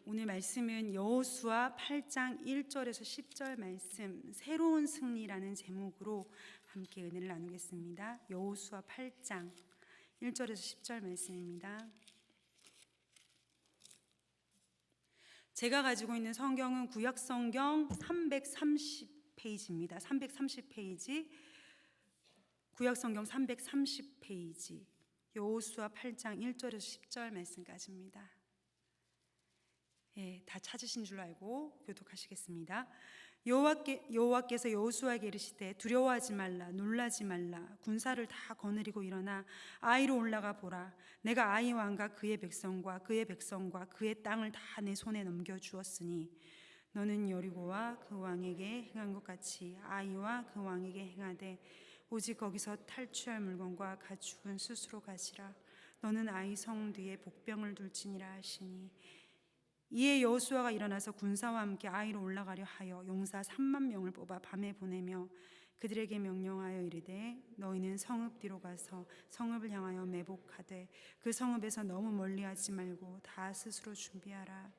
오늘 말씀은 여호수아 8장 1절에서 10절 말씀, 새로운 승리라는 제목으로 함께 은혜를 나누겠습니다. 여호수아 8장 1절에서 10절 말씀입니다. 제가 가지고 있는 성경은 구약성경 330페이지입니다. 330페이지, 구약성경 330페이지, 여호수아 8장 1절에서 10절 말씀까지입니다. 다 찾으신 줄 알고 교독하시겠습니다. 여호와께서 여호수아에게 이르시되 두려워하지 말라, 놀라지 말라. 군사를 다 거느리고 일어나 아이로 올라가 보라. 내가 아이 왕과 그의 백성과 그의 땅을 다 내 손에 넘겨 주었으니 너는 여리고와 그 왕에게 행한 것 같이 아이와 그 왕에게 행하되 오직 거기서 탈취할 물건과 가축은 스스로 가지라. 너는 아이 성 뒤에 복병을 둘지니라 하시니 이에 여호수아가 일어나서 군사와 함께 아이로 올라가려 하여 용사 3만 명을 뽑아 밤에 보내며 그들에게 명령하여 이르되 너희는 성읍 뒤로 가서 성읍을 향하여 매복하되 그 성읍에서 너무 멀리하지 말고 다 스스로 준비하라.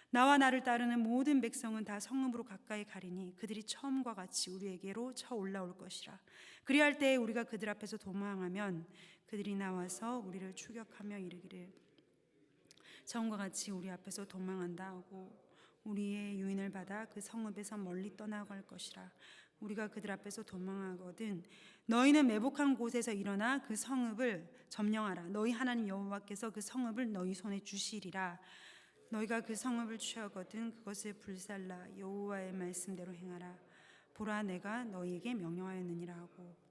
나와 나를 따르는 모든 백성은 다 성읍으로 가까이 가리니 그들이 처음과 같이 우리에게로 쳐 올라올 것이라. 그리할 때에 우리가 그들 앞에서 도망하면 그들이 나와서 우리를 추격하며 이르기를 처음과 같이 우리 앞에서 도망한다 하고 우리의 유인을 받아 그 성읍에서 멀리 떠나갈 것이라. 우리가 그들 앞에서 도망하거든 너희는 매복한 곳에서 일어나 그 성읍을 점령하라. 너희 하나님 여호와께서 그 성읍을 너희 손에 주시리라. 너희가 그 성읍을 취하거든 그것을 불살라 여호와의 말씀대로 행하라. 보라, 내가 너희에게 명령하였느니라 하고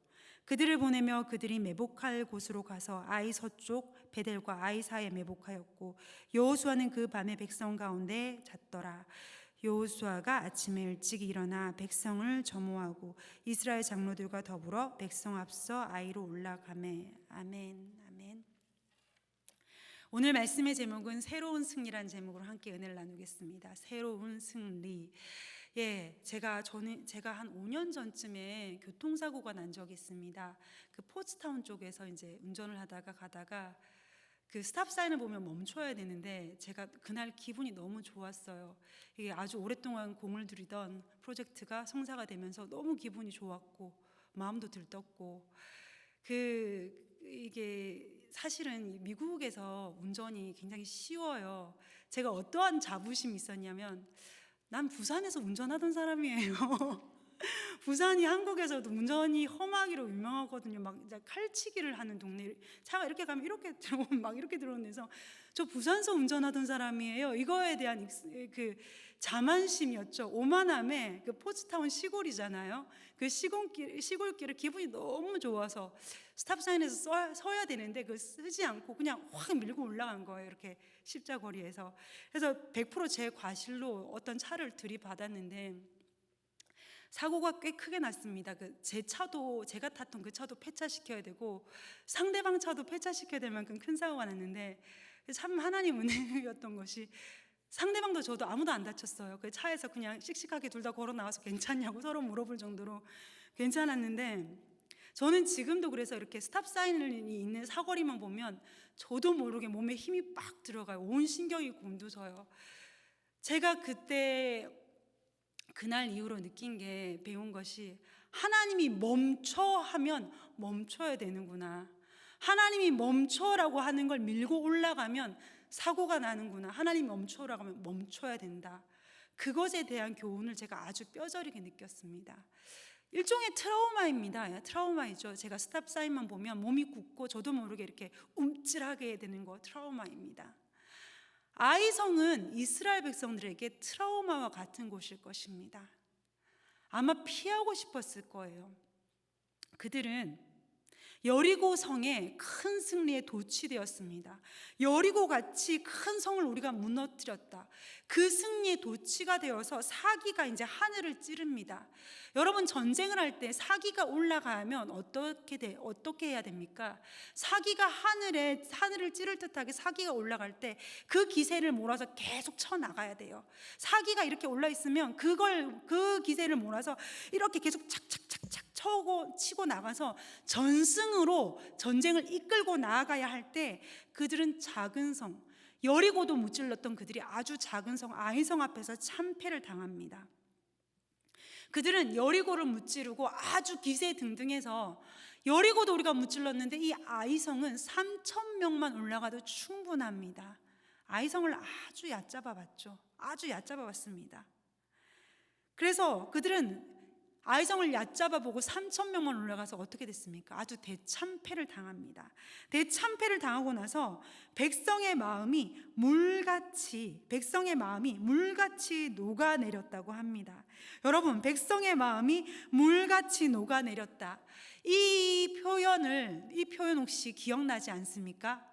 그들을 보내며 그들이 매복할 곳으로 가서 아이 서쪽 베델과 아이 사이에 매복하였고 여호수아는 그 밤에 백성 가운데 잤더라. 여호수아가 아침에 일찍 일어나 백성을 점호하고 이스라엘 장로들과 더불어 백성 앞서 아이로 올라가매. 아멘. 아멘. 오늘 말씀의 제목은 새로운 승리라는 제목으로 함께 은혜를 나누겠습니다. 새로운 승리. 제가 한 5년 전쯤에 교통사고가 난 적이 있습니다. 그 포츠타운 쪽에서 이제 운전을 가다가 그 스탑 사인을 보면 멈춰야 되는데 제가 그날 기분이 너무 좋았어요. 이게 아주 오랫동안 공을 들이던 프로젝트가 성사가 되면서 너무 기분이 좋았고 마음도 들떴고 이게 사실은 미국에서 운전이 굉장히 쉬워요. 제가 어떠한 자부심이 있었냐면 난 부산에서 운전하던 사람이에요. 부산이 한국에서도 운전이 험하기로 유명하거든요. 막 이제 칼치기를 하는 동네, 차가 이렇게 가면 이렇게 들어오면 막 이렇게 들어오면서 저 부산서 운전하던 사람이에요. 이거에 대한 그 자만심이었죠. 오만함에 그 포츠타운 시골이잖아요. 그 시골길을 기분이 너무 좋아서 스탑사인에서 서야 되는데 그 쓰지 않고 그냥 확 밀고 올라간 거예요. 이렇게 십자거리에서. 그래서 100%제 과실로 어떤 차를 들이받았는데 사고가 꽤 크게 났습니다. 제 차도, 제가 탔던 그 차도 폐차시켜야 되고 상대방 차도 폐차시켜야 될 만큼 큰 사고가 났는데 참 하나님 은혜였던 것이 상대방도 저도 아무도 안 다쳤어요. 그 차에서 그냥 씩씩하게 둘 다 걸어 나와서 괜찮냐고 서로 물어볼 정도로 괜찮았는데 저는 지금도 그래서 이렇게 스탑 사인이 있는 사거리만 보면 저도 모르게 몸에 힘이 빡 들어가요. 온 신경이 곤두서요. 제가 그날 이후로 배운 것이 하나님이 멈춰 하면 멈춰야 되는구나. 하나님이 멈춰라고 하는 걸 밀고 올라가면 사고가 나는구나. 하나님이 멈춰라고 하면 멈춰야 된다. 그것에 대한 교훈을 제가 아주 뼈저리게 느꼈습니다. 일종의 트라우마입니다. 트라우마이죠. 제가 스탑 사인만 보면 몸이 굳고 저도 모르게 이렇게 움찔하게 되는 거 트라우마입니다. 아이성은 이스라엘 백성들에게 트라우마와 같은 곳일 것입니다. 아마 피하고 싶었을 거예요. 그들은 여리고 성에 큰 승리에 도취되었습니다. 여리고 같이 큰 성을 우리가 무너뜨렸다. 그 승리에 도취가 되어서 사기가 이제 하늘을 찌릅니다. 여러분, 전쟁을 할 때 사기가 올라가면 어떻게 해야 됩니까? 사기가 하늘을 찌를 듯하게 사기가 올라갈 때 그 기세를 몰아서 계속 쳐나가야 돼요. 사기가 이렇게 올라 있으면 그 기세를 몰아서 이렇게 계속 착착착착 치고 나가서 전승으로 전쟁을 이끌고 나아가야 할 때 그들은 작은 성, 여리고도 무찔렀던 그들이 아주 작은 성 아이성 앞에서 참패를 당합니다. 그들은 여리고를 무찌르고 아주 기세등등해서 여리고도 우리가 무찔렀는데 이 아이성은 3,000명만 올라가도 충분합니다. 아이성을 아주 얕잡아 봤죠. 아주 얕잡아 봤습니다. 그래서 그들은 아이성을 얕잡아 보고 3,000명만 올라가서 어떻게 됐습니까? 아주 대참패를 당합니다. 대참패를 당하고 나서 백성의 마음이 물같이 녹아내렸다고 합니다. 여러분, 백성의 마음이 물같이 녹아내렸다. 이 표현 혹시 기억나지 않습니까?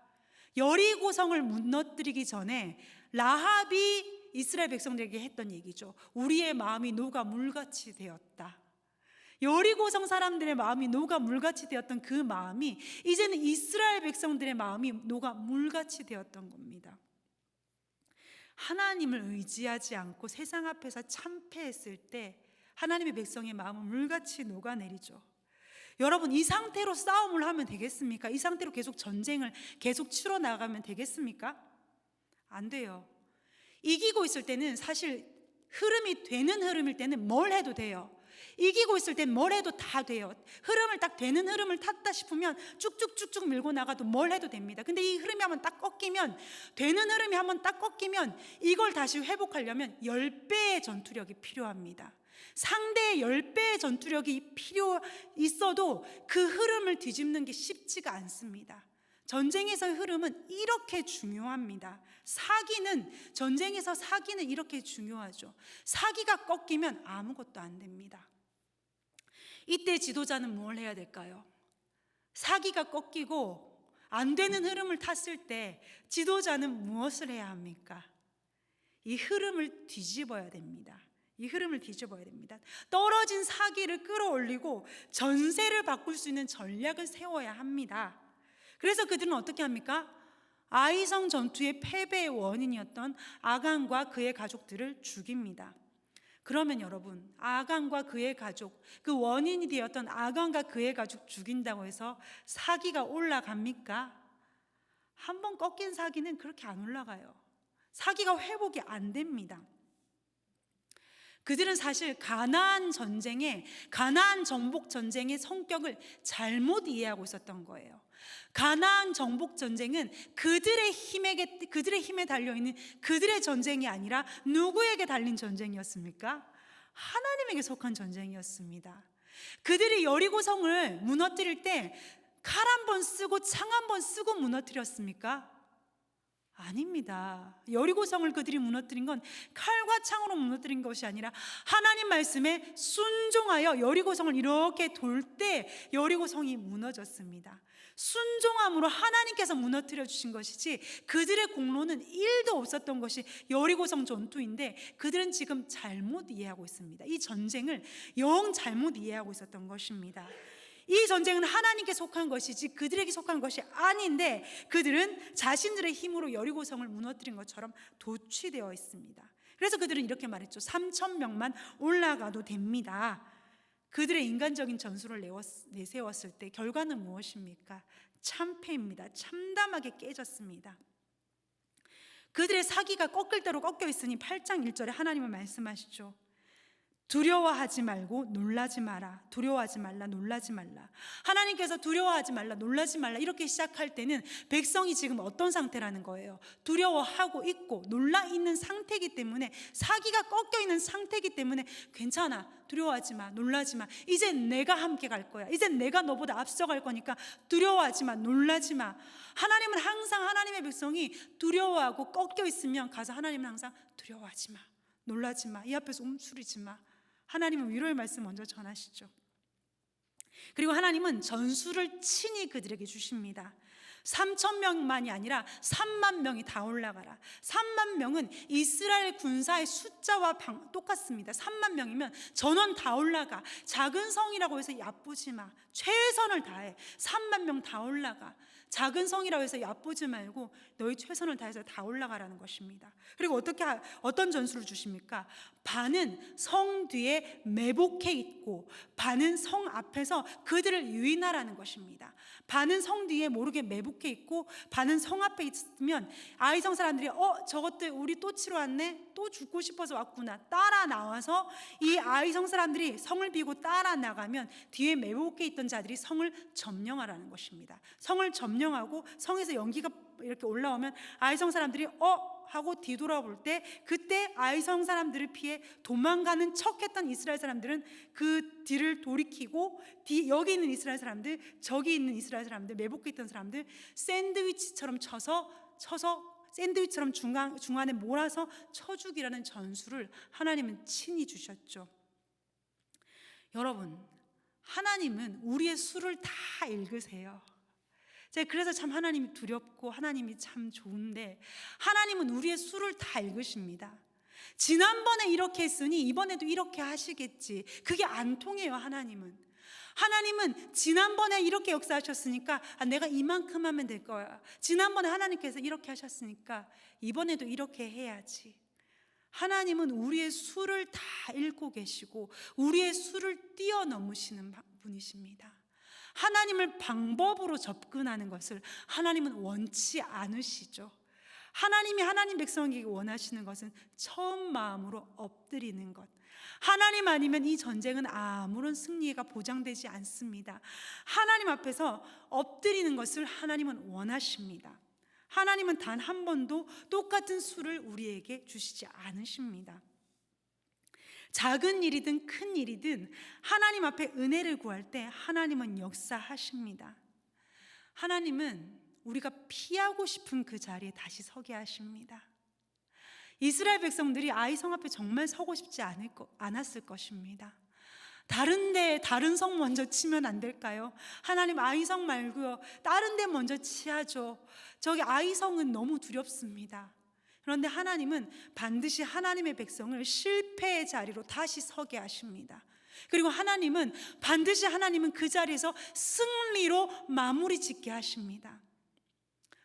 여리고성을 무너뜨리기 전에 라합이 이스라엘 백성들에게 했던 얘기죠. 우리의 마음이 녹아 물같이 되었다. 여리고성 사람들의 마음이 녹아 물같이 되었던 그 마음이 이제는 이스라엘 백성들의 마음이 녹아 물같이 되었던 겁니다. 하나님을 의지하지 않고 세상 앞에서 참패했을 때 하나님의 백성의 마음은 물같이 녹아내리죠. 여러분, 이 상태로 싸움을 하면 되겠습니까? 이 상태로 계속 전쟁을 계속 치러 나가면 되겠습니까? 안 돼요. 이기고 있을 때는 사실 흐름이 되는 흐름일 때는 뭘 해도 돼요. 이기고 있을 땐 뭘 해도 다 돼요. 흐름을 딱 되는 흐름을 탔다 싶으면 쭉쭉쭉쭉 밀고 나가도 뭘 해도 됩니다. 근데 이 흐름이 한번 딱 꺾이면, 되는 흐름이 한번 딱 꺾이면 이걸 다시 회복하려면 10배의 전투력이 필요합니다. 상대의 10배의 전투력이 필요 있어도 그 흐름을 뒤집는 게 쉽지가 않습니다. 전쟁에서의 흐름은 이렇게 중요합니다. 전쟁에서 사기는 이렇게 중요하죠. 사기가 꺾이면 아무것도 안 됩니다. 이때 지도자는 뭘 해야 될까요? 사기가 꺾이고 안 되는 흐름을 탔을 때 지도자는 무엇을 해야 합니까? 이 흐름을 뒤집어야 됩니다. 떨어진 사기를 끌어올리고 전세를 바꿀 수 있는 전략을 세워야 합니다. 그래서 그들은 어떻게 합니까? 아이성 전투의 패배의 원인이었던 아간과 그의 가족들을 죽입니다. 그러면 여러분, 아간과 그의 가족, 그 원인이 되었던 아간과 그의 가족 죽인다고 해서 사기가 올라갑니까? 한번 꺾인 사기는 그렇게 안 올라가요. 사기가 회복이 안 됩니다. 그들은 사실 가나안 정복 전쟁의 성격을 잘못 이해하고 있었던 거예요. 가나안 정복 전쟁은 그들의 힘에 달려있는 그들의 전쟁이 아니라 누구에게 달린 전쟁이었습니까? 하나님에게 속한 전쟁이었습니다. 그들이 여리고성을 무너뜨릴 때 칼 한 번 쓰고 창 한 번 쓰고 무너뜨렸습니까? 아닙니다. 여리고성을 그들이 무너뜨린 건 칼과 창으로 무너뜨린 것이 아니라 하나님 말씀에 순종하여 여리고성을 이렇게 돌 때 여리고성이 무너졌습니다. 순종함으로 하나님께서 무너뜨려 주신 것이지 그들의 공로는 1도 없었던 것이 여리고성 전투인데 그들은 지금 잘못 이해하고 있습니다. 이 전쟁을 영 잘못 이해하고 있었던 것입니다. 이 전쟁은 하나님께 속한 것이지 그들에게 속한 것이 아닌데 그들은 자신들의 힘으로 여리고성을 무너뜨린 것처럼 도취되어 있습니다. 그래서 그들은 이렇게 말했죠. 3,000명만 올라가도 됩니다. 그들의 인간적인 전술을 내세웠을 때 결과는 무엇입니까? 참패입니다. 참담하게 깨졌습니다. 그들의 사기가 꺾일 대로 꺾여 있으니 8장 1절에 하나님은 말씀하시죠. 두려워하지 말고 놀라지 마라. 두려워하지 말라, 놀라지 말라. 하나님께서 두려워하지 말라, 놀라지 말라 이렇게 시작할 때는 백성이 지금 어떤 상태라는 거예요? 두려워하고 있고 놀라 있는 상태이기 때문에, 사기가 꺾여 있는 상태이기 때문에 괜찮아, 두려워하지 마, 놀라지 마. 이제 내가 함께 갈 거야. 이제 내가 너보다 앞서갈 거니까 두려워하지 마, 놀라지 마. 하나님은 항상 하나님의 백성이 두려워하고 꺾여 있으면 가서 하나님은 항상 두려워하지 마, 놀라지 마, 이 앞에서 움츠리지 마. 하나님은 위로의 말씀 먼저 전하시죠. 그리고 하나님은 전술을 친히 그들에게 주십니다. 3,000명만이 아니라 3만 명이 다 올라가라. 3만 명은 이스라엘 군사의 숫자와 똑같습니다. 3만 명이면 전원 다 올라가. 작은 성이라고 해서 얕보지 마. 최선을 다해. 3만 명 다 올라가. 작은 성이라고 해서 얕보지 말고 너희 최선을 다해서 다 올라가라는 것입니다. 그리고 어떤 전술을 주십니까? 반은 성 뒤에 매복해 있고 반은 성 앞에서 그들을 유인하라는 것입니다. 반은 성 뒤에 모르게 매복해 있고 반은 성 앞에 있으면 아이성 사람들이 저것들 우리 또 치러 왔네? 또 죽고 싶어서 왔구나. 따라 나와서 이 아이성 사람들이 성을 비고 따라 나가면 뒤에 매복해 있던 자들이 성을 점령하라는 것입니다. 성을 점령하고 성에서 연기가 이렇게 올라오면 아이성 사람들이 하고 뒤돌아볼 때 그때 아이성 사람들을 피해 도망가는 척했던 이스라엘 사람들은 그 뒤를 돌이키고 여기 있는 이스라엘 사람들, 저기 있는 이스라엘 사람들, 매복해 있던 사람들 샌드위치처럼 쳐서 샌드위치처럼 중간에 몰아서 쳐 죽이라는 전술을 하나님은 친히 주셨죠. 여러분, 하나님은 우리의 수를 다 읽으세요. 제가 그래서 참 하나님이 두렵고 하나님이 참 좋은데, 하나님은 우리의 수를 다 읽으십니다. 지난번에 이렇게 했으니 이번에도 이렇게 하시겠지. 그게 안 통해요. 하나님은 지난번에 이렇게 역사하셨으니까 내가 이만큼 하면 될 거야. 지난번에 하나님께서 이렇게 하셨으니까 이번에도 이렇게 해야지. 하나님은 우리의 수를 다 읽고 계시고 우리의 수를 뛰어넘으시는 분이십니다. 하나님을 방법으로 접근하는 것을 하나님은 원치 않으시죠. 하나님이 하나님 백성에게 원하시는 것은 처음 마음으로 엎드리는 것. 하나님 아니면 이 전쟁은 아무런 승리가 보장되지 않습니다. 하나님 앞에서 엎드리는 것을 하나님은 원하십니다. 하나님은 단 한 번도 똑같은 수를 우리에게 주시지 않으십니다. 작은 일이든 큰 일이든 하나님 앞에 은혜를 구할 때 하나님은 역사하십니다. 하나님은 우리가 피하고 싶은 그 자리에 다시 서게 하십니다. 이스라엘 백성들이 아이성 앞에 정말 서고 싶지 않았을 것입니다. 다른 성 먼저 치면 안 될까요? 하나님, 아이성 말고요, 다른 데 먼저 치야죠. 저기 아이성은 너무 두렵습니다. 그런데 하나님은 반드시 하나님의 백성을 실패의 자리로 다시 서게 하십니다. 그리고 하나님은 반드시 그 자리에서 승리로 마무리 짓게 하십니다.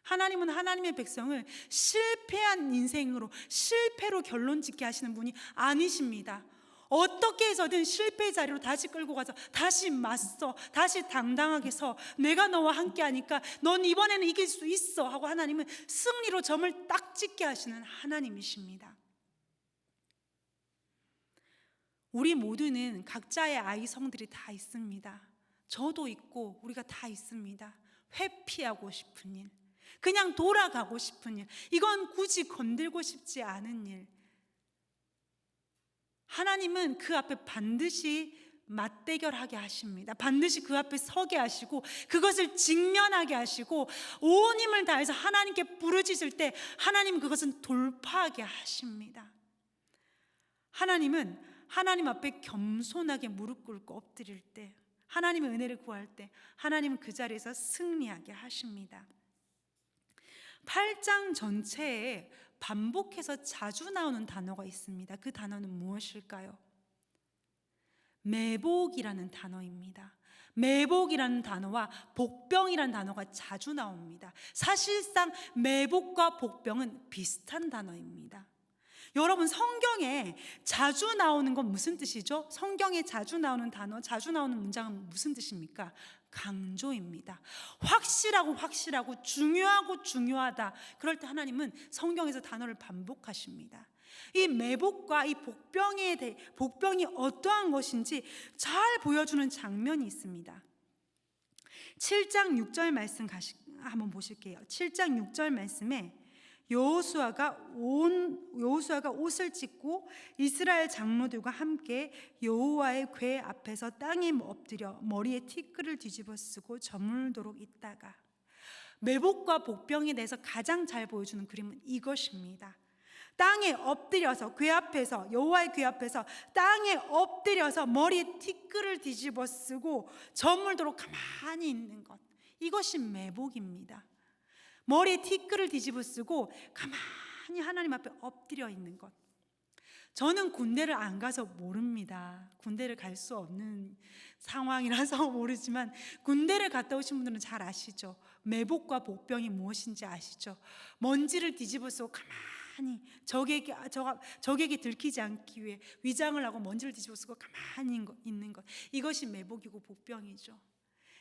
하나님은 하나님의 백성을 실패한 인생으로, 실패로 결론 짓게 하시는 분이 아니십니다. 어떻게 해서든 실패의 자리로 다시 끌고 가서 다시 맞서, 다시 당당하게 서, 내가 너와 함께 하니까 넌 이번에는 이길 수 있어 하고 하나님은 승리로 점을 딱 찍게 하시는 하나님이십니다. 우리 모두는 각자의 아이성들이 다 있습니다. 저도 있고 우리가 다 있습니다. 회피하고 싶은 일, 그냥 돌아가고 싶은 일, 이건 굳이 건들고 싶지 않은 일. 하나님은 그 앞에 반드시 맞대결하게 하십니다. 반드시 그 앞에 서게 하시고 그것을 직면하게 하시고 온 힘을 다해서 하나님께 부르짖을 때 하나님은 그것은 돌파하게 하십니다. 하나님은 하나님 앞에 겸손하게 무릎 꿇고 엎드릴 때, 하나님의 은혜를 구할 때 하나님은 그 자리에서 승리하게 하십니다. 8장 전체에 반복해서 자주 나오는 단어가 있습니다. 그 단어는 무엇일까요? 매복이라는 단어입니다. 매복이라는 단어와 복병이라는 단어가 자주 나옵니다. 사실상 매복과 복병은 비슷한 단어입니다. 여러분, 성경에 자주 나오는 건 무슨 뜻이죠? 성경에 자주 나오는 단어, 자주 나오는 문장은 무슨 뜻입니까? 강조입니다. 확실하고 중요하다. 그럴 때 하나님은 성경에서 단어를 반복하십니다. 이 매복과 이 복병이 어떠한 것인지 잘 보여주는 장면이 있습니다. 7장 6절 말씀 한번 보실게요. 7장 6절 말씀에 여호수아가 옷을 찢고 이스라엘 장로들과 함께 여호와의 궤 앞에서 땅에 엎드려 머리에 티끌을 뒤집어 쓰고 저물도록 있다가, 매복과 복병에 대해서 가장 잘 보여주는 그림은 이것입니다. 땅에 엎드려서 궤 앞에서, 여호와의 궤 앞에서 땅에 엎드려서 머리에 티끌을 뒤집어 쓰고 저물도록 가만히 있는 것, 이것이 매복입니다. 머리에 티끌을 뒤집어 쓰고 가만히 하나님 앞에 엎드려 있는 것. 저는 군대를 안 가서 모릅니다. 군대를 갈 수 없는 상황이라서 모르지만 군대를 갔다 오신 분들은 잘 아시죠. 매복과 복병이 무엇인지 아시죠? 먼지를 뒤집어 쓰고 가만히 적에게 들키지 않기 위해 위장을 하고 먼지를 뒤집어 쓰고 가만히 있는 것, 이것이 매복이고 복병이죠.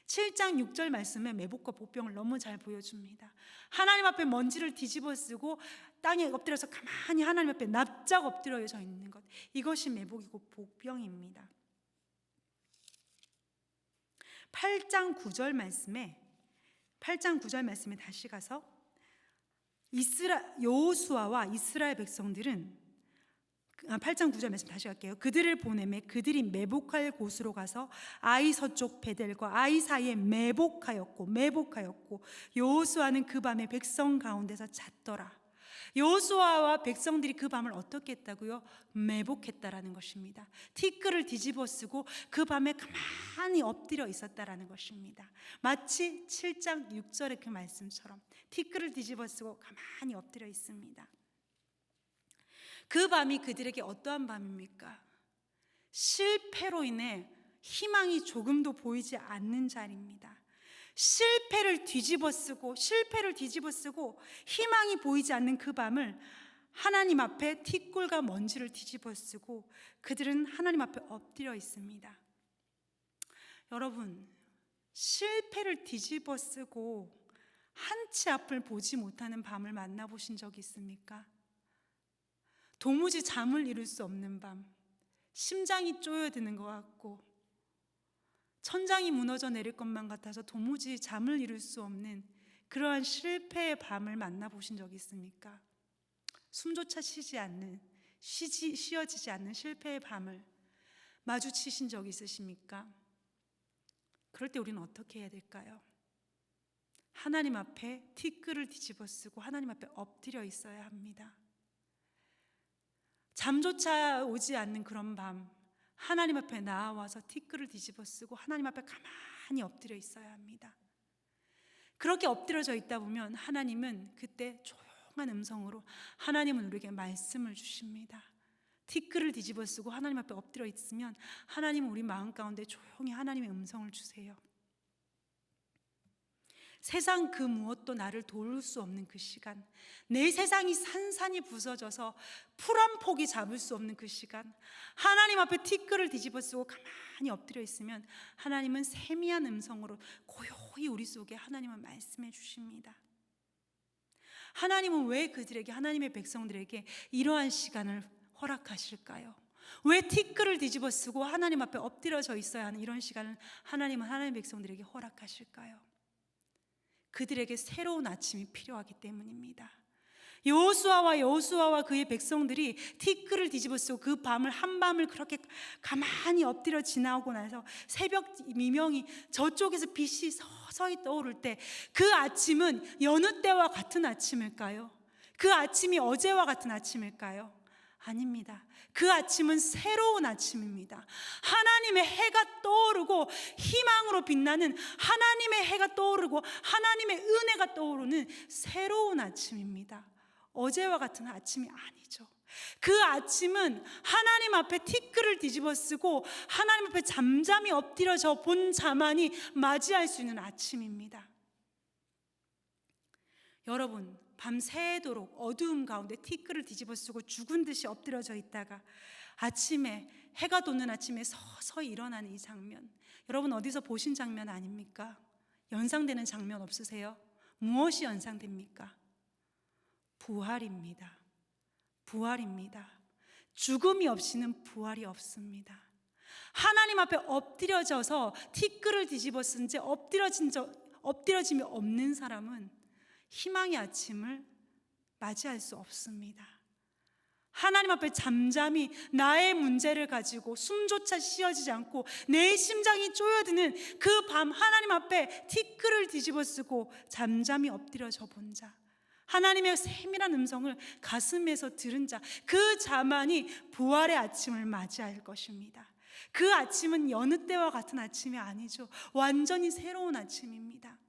7장 6절 말씀에 매복과 복병을 너무 잘 보여줍니다. 하나님 앞에 먼지를 뒤집어 쓰고 땅에 엎드려서 가만히 하나님 앞에 납작 엎드려져 있는 것, 이것이 매복이고 복병입니다. 8장 9절 말씀에 다시 가서 여호수아와 이스라엘 백성들은 8장 9절 말씀 다시 갈게요. 그들을 보내매 그들이 매복할 곳으로 가서 아이 서쪽 베델과 아이 사이에 매복하였고 여호수아는 그 밤에 백성 가운데서 잤더라. 여호수아와 백성들이 그 밤을 어떻게 했다고요? 매복했다라는 것입니다. 티끌을 뒤집어 쓰고 그 밤에 가만히 엎드려 있었다라는 것입니다. 마치 7장 6절의 그 말씀처럼 티끌을 뒤집어 쓰고 가만히 엎드려 있습니다. 그 밤이 그들에게 어떠한 밤입니까? 실패로 인해 희망이 조금도 보이지 않는 자리입니다. 실패를 뒤집어 쓰고 희망이 보이지 않는 그 밤을 하나님 앞에 티끌과 먼지를 뒤집어 쓰고 그들은 하나님 앞에 엎드려 있습니다. 여러분, 실패를 뒤집어 쓰고 한치 앞을 보지 못하는 밤을 만나보신 적이 있습니까? 도무지 잠을 이룰 수 없는 밤, 심장이 쪼여드는 것 같고 천장이 무너져 내릴 것만 같아서 도무지 잠을 이룰 수 없는 그러한 실패의 밤을 만나보신 적이 있습니까? 숨조차 쉬어지지 않는 실패의 밤을 마주치신 적이 있으십니까? 그럴 때 우리는 어떻게 해야 될까요? 하나님 앞에 티끌을 뒤집어 쓰고 하나님 앞에 엎드려 있어야 합니다. 잠조차 오지 않는 그런 밤, 하나님 앞에 나와서 티끌을 뒤집어 쓰고 하나님 앞에 가만히 엎드려 있어야 합니다. 그렇게 엎드려져 있다 보면 하나님은 그때 조용한 음성으로 하나님은 우리에게 말씀을 주십니다. 티끌을 뒤집어 쓰고 하나님 앞에 엎드려 있으면 하나님은 우리 마음 가운데 조용히 하나님의 음성을 주세요. 세상 그 무엇도 나를 도울 수 없는 그 시간, 내 세상이 산산이 부서져서 풀 한 폭이 잡을 수 없는 그 시간, 하나님 앞에 티끌을 뒤집어 쓰고 가만히 엎드려 있으면 하나님은 세미한 음성으로 고요히 우리 속에 하나님은 말씀해 주십니다. 하나님은 왜 그들에게, 하나님의 백성들에게 이러한 시간을 허락하실까요? 왜 티끌을 뒤집어 쓰고 하나님 앞에 엎드려져 있어야 하는 이런 시간을 하나님은 하나님의 백성들에게 허락하실까요? 그들에게 새로운 아침이 필요하기 때문입니다. 여호수아와 그의 백성들이 티끌을 뒤집어 쓰고 그 밤을 한밤을 그렇게 가만히 엎드려 지나고 나서 새벽 미명이 저쪽에서 빛이 서서히 떠오를 때 그 아침은 여느 때와 같은 아침일까요? 그 아침이 어제와 같은 아침일까요? 아닙니다. 그 아침은 새로운 아침입니다. 하나님의 해가 떠오르고 희망으로 빛나는 하나님의 해가 떠오르고 하나님의 은혜가 떠오르는 새로운 아침입니다. 어제와 같은 아침이 아니죠. 그 아침은 하나님 앞에 티끌을 뒤집어 쓰고 하나님 앞에 잠잠히 엎드려져 본 자만이 맞이할 수 있는 아침입니다. 여러분, 밤새도록 어두움 가운데 티끌을 뒤집어 쓰고 죽은 듯이 엎드려져 있다가 아침에, 해가 돋는 아침에 서서히 일어나는 이 장면, 여러분 어디서 보신 장면 아닙니까? 연상되는 장면 없으세요? 무엇이 연상됩니까? 부활입니다. 부활입니다. 죽음이 없이는 부활이 없습니다. 하나님 앞에 엎드려져서 티끌을 뒤집어 쓴 채 엎드려짐이 없는 사람은 희망의 아침을 맞이할 수 없습니다. 하나님 앞에 잠잠히 나의 문제를 가지고 숨조차 쉬어지지 않고 내 심장이 쪼여드는 그 밤 하나님 앞에 티끌을 뒤집어 쓰고 잠잠히 엎드려져 본 자, 하나님의 세밀한 음성을 가슴에서 들은 자, 그 자만이 부활의 아침을 맞이할 것입니다. 그 아침은 여느 때와 같은 아침이 아니죠. 완전히 새로운 아침입니다.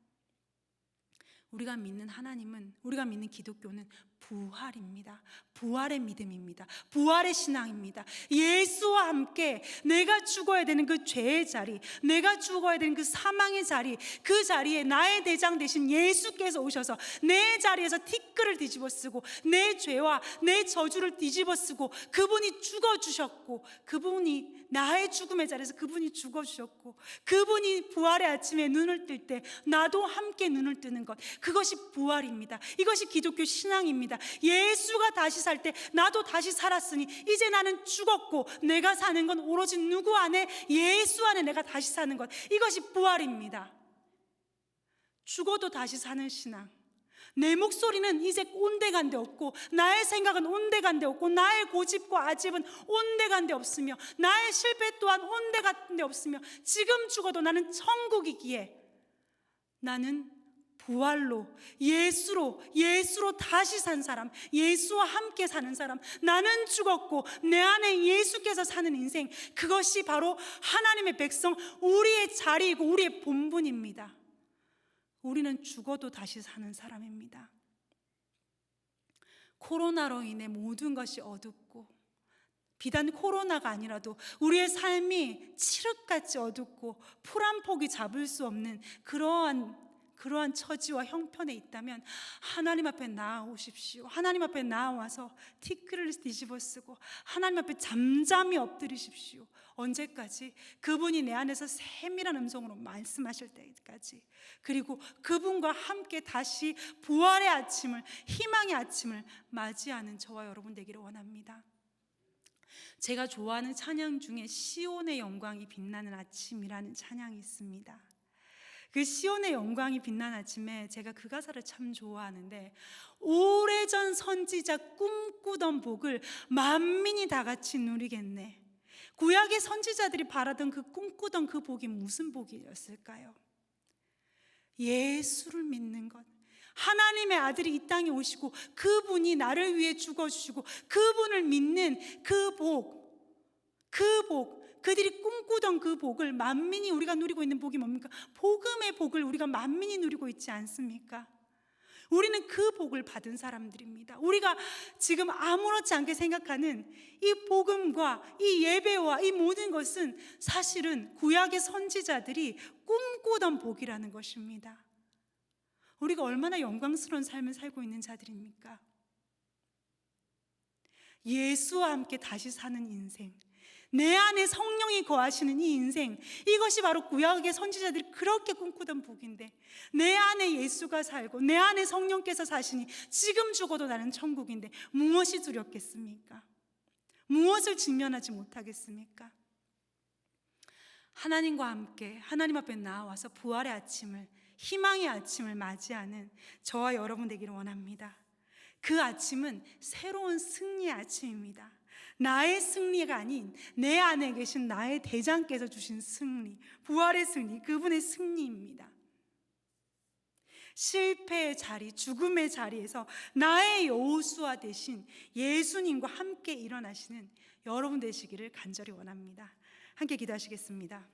우리가 믿는 하나님은, 우리가 믿는 기독교는 부활입니다. 부활의 믿음입니다. 부활의 신앙입니다. 예수와 함께 내가 죽어야 되는 그 죄의 자리, 내가 죽어야 되는 그 사망의 자리, 그 자리에 나의 대장 되신 예수께서 오셔서 내 자리에서 티끌을 뒤집어 쓰고 내 죄와 내 저주를 뒤집어 쓰고 그분이 죽어주셨고, 그분이 나의 죽음의 자리에서 그분이 죽어주셨고, 그분이 부활의 아침에 눈을 뜰 때 나도 함께 눈을 뜨는 것, 그것이 부활입니다. 이것이 기독교 신앙입니다. 예수가 다시 살 때 나도 다시 살았으니 이제 나는 죽었고 내가 사는 건 오로지 누구 안에? 예수 안에 내가 다시 사는 것, 이것이 부활입니다. 죽어도 다시 사는 신앙. 내 목소리는 이제 온데간데 없고, 나의 생각은 온데간데 없고, 나의 고집과 아집은 온데간데 없으며, 나의 실패 또한 온데간데 없으며, 지금 죽어도 나는 천국이기에 나는 부활로 예수로 다시 산 사람, 예수와 함께 사는 사람, 나는 죽었고 내 안에 예수께서 사는 인생, 그것이 바로 하나님의 백성, 우리의 자리이고 우리의 본분입니다. 우리는 죽어도 다시 사는 사람입니다. 코로나로 인해 모든 것이 어둡고, 비단 코로나가 아니라도 우리의 삶이 칠흑같이 어둡고 풀 한 폭이 잡을 수 없는 그러한 처지와 형편에 있다면 하나님 앞에 나아오십시오. 하나님 앞에 나아와서 티끌을 뒤집어 쓰고 하나님 앞에 잠잠히 엎드리십시오. 언제까지? 그분이 내 안에서 세밀한 음성으로 말씀하실 때까지. 그리고 그분과 함께 다시 부활의 아침을, 희망의 아침을 맞이하는 저와 여러분 되기를 원합니다. 제가 좋아하는 찬양 중에 시온의 영광이 빛나는 아침이라는 찬양이 있습니다. 그 시온의 영광이 빛나는 아침에 제가 그 가사를 참 좋아하는데, 오래전 선지자 꿈꾸던 복을 만민이 다 같이 누리겠네. 구약의 선지자들이 바라던 그 꿈꾸던 그 복이 무슨 복이었을까요? 예수를 믿는 것, 하나님의 아들이 이 땅에 오시고 그분이 나를 위해 죽어주시고 그분을 믿는 그 복, 그들이 꿈꾸던 그 복을 만민이 우리가 누리고 있는 복이 뭡니까? 복음의 복을 우리가 만민이 누리고 있지 않습니까? 우리는 그 복을 받은 사람들입니다. 우리가 지금 아무렇지 않게 생각하는 이 복음과 이 예배와 이 모든 것은 사실은 구약의 선지자들이 꿈꾸던 복이라는 것입니다. 우리가 얼마나 영광스러운 삶을 살고 있는 자들입니까? 예수와 함께 다시 사는 인생, 내 안에 성령이 거하시는 이 인생, 이것이 바로 구약의 선지자들이 그렇게 꿈꾸던 복인데, 내 안에 예수가 살고 내 안에 성령께서 사시니 지금 죽어도 나는 천국인데 무엇이 두렵겠습니까? 무엇을 직면하지 못하겠습니까? 하나님과 함께 하나님 앞에 나와서 부활의 아침을, 희망의 아침을 맞이하는 저와 여러분 되기를 원합니다. 그 아침은 새로운 승리의 아침입니다. 나의 승리가 아닌 내 안에 계신 나의 대장께서 주신 승리, 부활의 승리, 그분의 승리입니다. 실패의 자리, 죽음의 자리에서 나의 여호수아 대신 예수님과 함께 일어나시는 여러분 되시기를 간절히 원합니다. 함께 기도하시겠습니다.